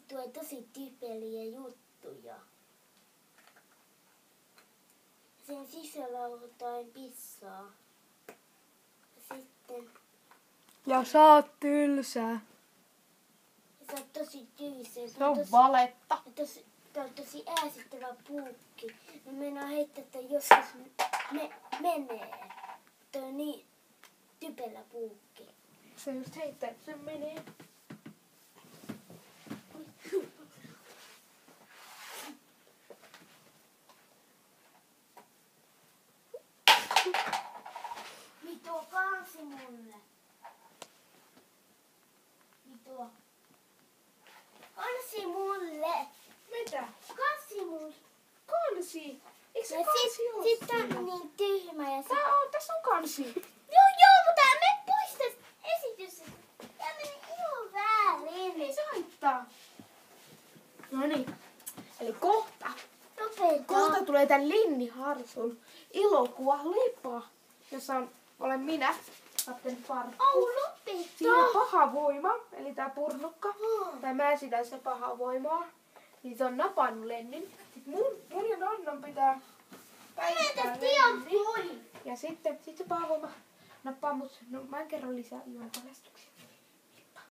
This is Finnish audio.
tulee tosi typeliä juttuja. Sen sisällä on jotain pissaa. Ja sitten... Ja sä oot tylsä. Sä oot tosi tylsä. Se on valetta. Tää on tosi ärsyttävä puukki. Mä meinaan heittää, että joskus menee. Tää on niin typelä puukki. Se just heittää, että se menee. Tuo kansi mulle. Tuo. Kansi mulle. Mitä? Kansi mulle. Kansi? Eikö se Ja kansi oo sit siinä? on niin tyhmä ja Tässä on kansi. Joo, mutta me pois tästä esitys. Tää meni ihan väärin. Ei se haittaa. No niin. Eli kohta tulee tän Linni Harsun elokuva Lepa, jossa olen minä, kapteeni Farkku. Siinä on paha voima, eli tää purnukka. Tai mä esitän sitä pahaa voimaa. Niin se on napannut Lennin. Sitten mun ja Nonnon pitää päivittää Lenni. Ja sitten se paha voima nappaa mut. No mä en kerro lisää ilman paljastuksia.